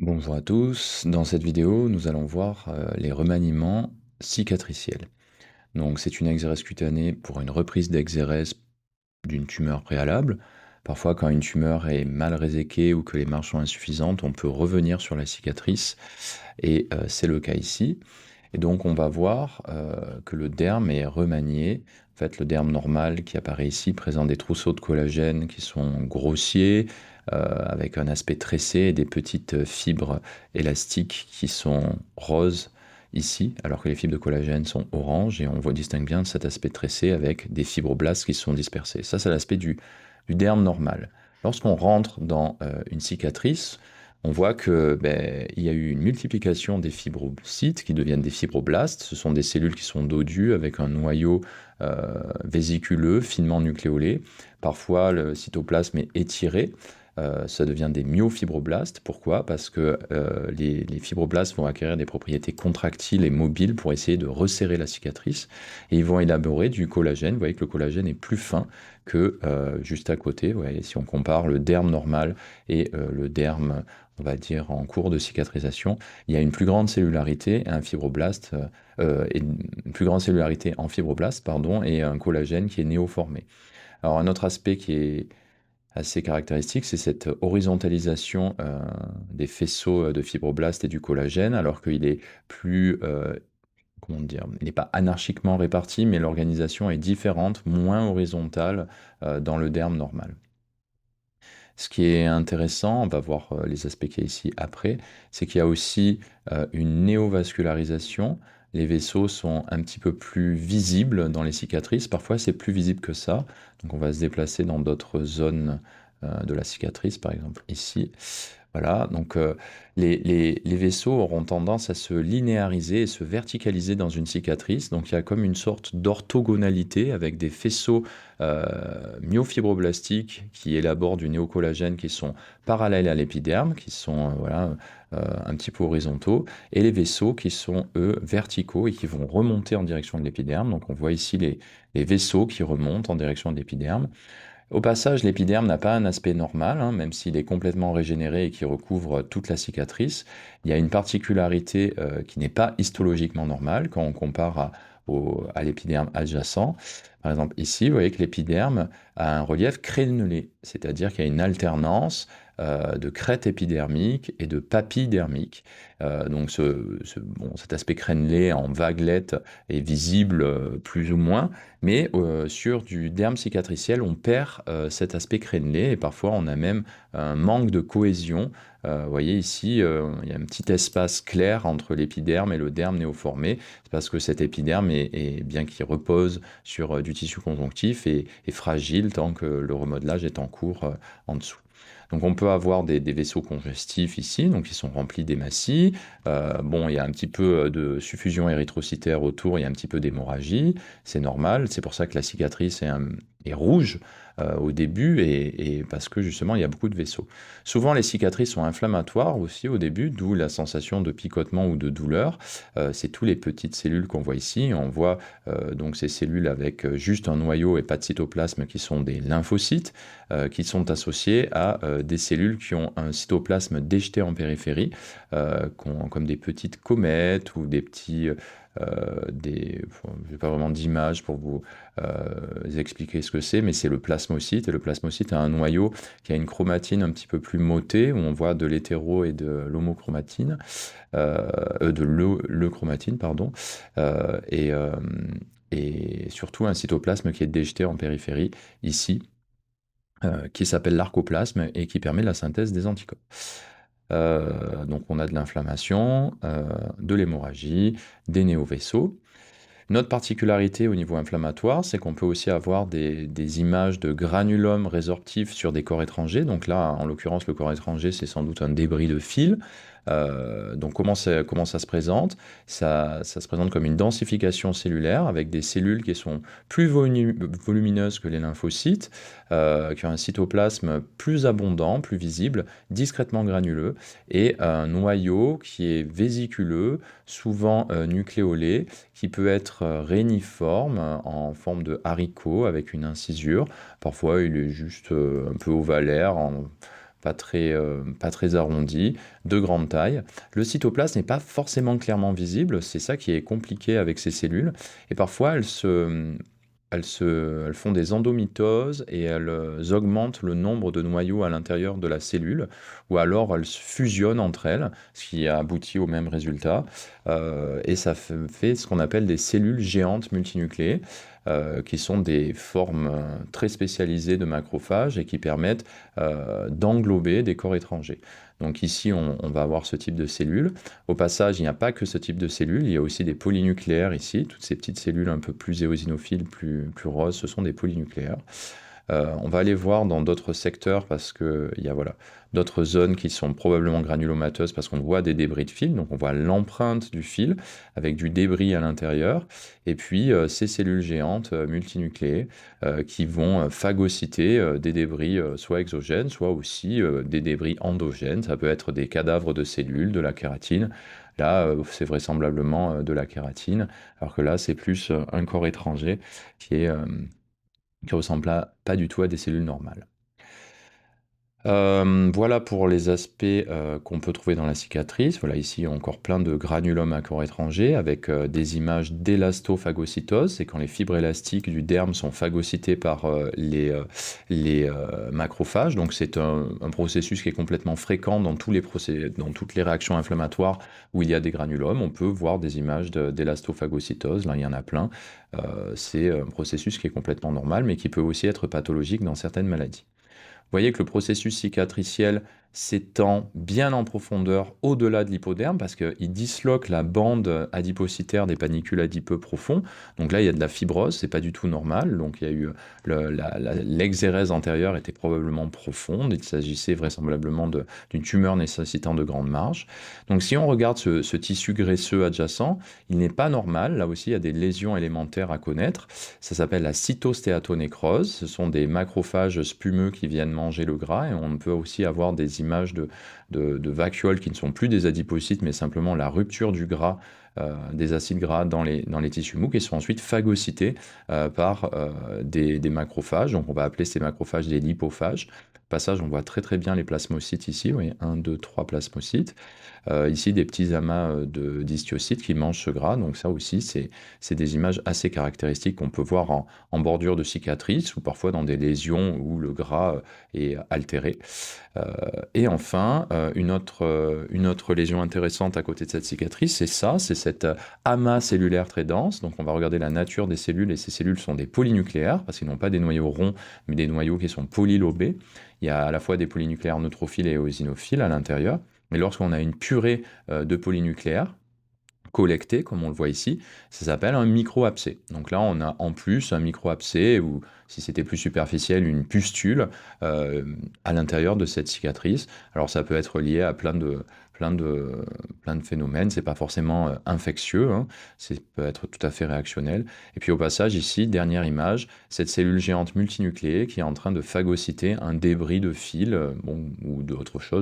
Bonjour à tous, dans cette vidéo nous allons voir les remaniements cicatriciels. Donc c'est une exérèse cutanée pour une reprise d'exérèse d'une tumeur préalable. Parfois quand une tumeur est mal réséquée ou que les marges sont insuffisantes, on peut revenir sur la cicatrice et c'est le cas ici. Et donc on va voir que le derme est remanié. En fait, le derme normal qui apparaît ici présente des trousseaux de collagène qui sont grossiers, avec un aspect tressé et des petites fibres élastiques qui sont roses ici, alors que les fibres de collagène sont oranges, et on voit distingue bien cet aspect tressé avec des fibroblastes qui sont dispersés. Ça, c'est l'aspect du derme normal. Lorsqu'on rentre dans une cicatrice, on voit que il y a eu une multiplication des fibrocytes qui deviennent des fibroblastes. Ce sont des cellules qui sont dodues avec un noyau vésiculeux, finement nucléolé. Parfois, le cytoplasme est étiré. Ça devient des myofibroblastes. Pourquoi? Parce que les fibroblastes vont acquérir des propriétés contractiles et mobiles pour essayer de resserrer la cicatrice. Et ils vont élaborer du collagène. Vous voyez que le collagène est plus fin que juste à côté. Vous voyez, si on compare le derme normal et le derme, on va dire, en cours de cicatrisation, il y a une plus grande cellularité, un fibroblaste, une plus grande cellularité en fibroblaste, pardon, et un collagène qui est néoformé. Alors un autre aspect qui est assez caractéristique, c'est cette horizontalisation des faisceaux de fibroblastes et du collagène, alors qu'il est plus, comment dire, il n'est pas anarchiquement réparti, mais l'organisation est différente, moins horizontale dans le derme normal. Ce qui est intéressant, on va voir les aspects qu'il y a ici après, c'est qu'il y a aussi une néovascularisation. Les vaisseaux sont un petit peu plus visibles dans les cicatrices. Parfois, c'est plus visible que ça. Donc, on va se déplacer dans d'autres zones de la cicatrice, par exemple ici. Voilà, donc les vaisseaux auront tendance à se linéariser et se verticaliser dans une cicatrice. Donc il y a comme une sorte d'orthogonalité avec des faisceaux myofibroblastiques qui élaborent du néocollagène qui sont parallèles à l'épiderme, qui sont voilà, un petit peu horizontaux, et les vaisseaux qui sont eux verticaux et qui vont remonter en direction de l'épiderme. Donc on voit ici les vaisseaux qui remontent en direction de l'épiderme. Au passage, l'épiderme n'a pas un aspect normal, hein, même s'il est complètement régénéré et qui recouvre toute la cicatrice. Il y a une particularité qui n'est pas histologiquement normale quand on compare à l'épiderme adjacent. Par exemple, ici, vous voyez que l'épiderme a un relief crénelé, c'est-à-dire qu'il y a une alternance de crête épidermique et de papille dermique. Donc bon, cet aspect crénelé en vaguelette est visible plus ou moins, mais sur du derme cicatriciel, on perd cet aspect crénelé et parfois on a même un manque de cohésion. Vous voyez ici, il y a un petit espace clair entre l'épiderme et le derme néoformé. C'est parce que cet épiderme bien qu'il repose sur du tissu conjonctif, est fragile tant que le remodelage est en cours en dessous. Donc on peut avoir des vaisseaux congestifs ici, donc ils sont remplis d'hématies. Bon, il y a un petit peu de suffusion érythrocytaire autour, il y a un petit peu d'hémorragie, c'est normal. C'est pour ça que la cicatrice est rouge au début et parce que justement il y a beaucoup de vaisseaux. Souvent les cicatrices sont inflammatoires aussi au début, d'où la sensation de picotement ou de douleur. C'est toutes les petites cellules qu'on voit ici. On voit donc ces cellules avec juste un noyau et pas de cytoplasme qui sont des lymphocytes qui sont associés à des cellules qui ont un cytoplasme déjeté en périphérie, comme des petites comètes ou des petits... je n'ai pas vraiment d'image pour vous expliquer ce que c'est, mais c'est le plasmocyte. Et le plasmocyte a un noyau qui a une chromatine un petit peu plus motée, où on voit de l'hétéro et de l'homochromatine, de l'euchromatine, pardon, et surtout un cytoplasme qui est déjeté en périphérie, ici, qui s'appelle l'arcoplasme et qui permet la synthèse des anticorps. Donc on a de l'inflammation, de l'hémorragie, des néovaisseaux. Notre particularité au niveau inflammatoire, c'est qu'on peut aussi avoir des images de granulome résorptif sur des corps étrangers. Donc là, en l'occurrence, le corps étranger, c'est sans doute un débris de fil. Donc comment ça se présente? Ça se présente comme une densification cellulaire avec des cellules qui sont plus volumineuses que les lymphocytes, qui ont un cytoplasme plus abondant, plus visible, discrètement granuleux, et un noyau qui est vésiculeux, souvent nucléolé, qui peut être réniforme en forme de haricot avec une incisure. Parfois, il est juste un peu ovalaire, pas très arrondies, de grande taille. Le cytoplasme n'est pas forcément clairement visible, c'est ça qui est compliqué avec ces cellules. Et parfois, elles font des endomitoses et elles augmentent le nombre de noyaux à l'intérieur de la cellule, ou alors elles se fusionnent entre elles, ce qui aboutit au même résultat. Et ça fait ce qu'on appelle des cellules géantes multinucléées, qui sont des formes très spécialisées de macrophages et qui permettent d'englober des corps étrangers. Donc ici, on va avoir ce type de cellules. Au passage, il n'y a pas que ce type de cellules, il y a aussi des polynucléaires ici. Toutes ces petites cellules un peu plus éosinophiles, plus roses, ce sont des polynucléaires. On va aller voir dans d'autres secteurs parce qu'il y a voilà, d'autres zones qui sont probablement granulomateuses parce qu'on voit des débris de fil, donc on voit l'empreinte du fil avec du débris à l'intérieur, et puis ces cellules géantes multinucléées qui vont phagocyter des débris soit exogènes, soit aussi des débris endogènes. Ça peut être des cadavres de cellules, de la kératine. Là, c'est vraisemblablement de la kératine, alors que là, c'est plus un corps étranger qui ressemble pas du tout à des cellules normales. Voilà pour les aspects qu'on peut trouver dans la cicatrice. Voilà, ici encore plein de granulomes à corps étranger avec des images d'élastophagocytose. C'est quand les fibres élastiques du derme sont phagocytées par les macrophages. Donc c'est un processus qui est complètement fréquent dans dans toutes les réactions inflammatoires où il y a des granulomes. On peut voir des images d'élastophagocytose. Là, il y en a plein. C'est un processus qui est complètement normal, mais qui peut aussi être pathologique dans certaines maladies. Vous voyez que le processus cicatriciel s'étend bien en profondeur au-delà de l'hypoderme parce qu'il disloque la bande adipocytaire des panicules adipeux profonds. Donc là, il y a de la fibrose, c'est pas du tout normal. Donc il y a eu l'exérèse antérieure était probablement profonde. Il s'agissait vraisemblablement d'une tumeur nécessitant de grandes marges. Donc si on regarde ce tissu graisseux adjacent, il n'est pas normal. Là aussi, il y a des lésions élémentaires à connaître. Ça s'appelle la cytostéatonécrose. Ce sont des macrophages spumeux qui viennent manger le gras, et on peut aussi avoir des images de vacuoles qui ne sont plus des adipocytes, mais simplement la rupture du gras, des acides gras dans les tissus mous, qui sont ensuite phagocytés par des macrophages. Donc on va appeler ces macrophages des lipophages. Au passage, on voit très très bien les plasmocytes ici. Vous voyez, 1, 2, 3 plasmocytes. Ici, des petits amas d'histiocytes qui mangent ce gras. Donc ça aussi, c'est des images assez caractéristiques qu'on peut voir en bordure de cicatrices ou parfois dans des lésions où le gras est altéré. Et enfin, une autre lésion intéressante à côté de cette cicatrice, c'est cet amas cellulaire très dense. Donc on va regarder la nature des cellules, et ces cellules sont des polynucléaires parce qu'ils n'ont pas des noyaux ronds, mais des noyaux qui sont polylobés. Il y a à la fois des polynucléaires neutrophiles et éosinophiles à l'intérieur. Mais lorsqu'on a une purée de polynucléaires collectés, comme on le voit ici, ça s'appelle un micro-abcès. Donc là, on a en plus un micro-abcès, ou si c'était plus superficiel, une pustule à l'intérieur de cette cicatrice. Alors ça peut être lié à plein de phénomènes, c'est pas forcément infectieux, hein. Ça peut être tout à fait réactionnel. Et puis au passage, ici, dernière image, cette cellule géante multinucléée qui est en train de phagocyter un débris de fil ou d'autre chose.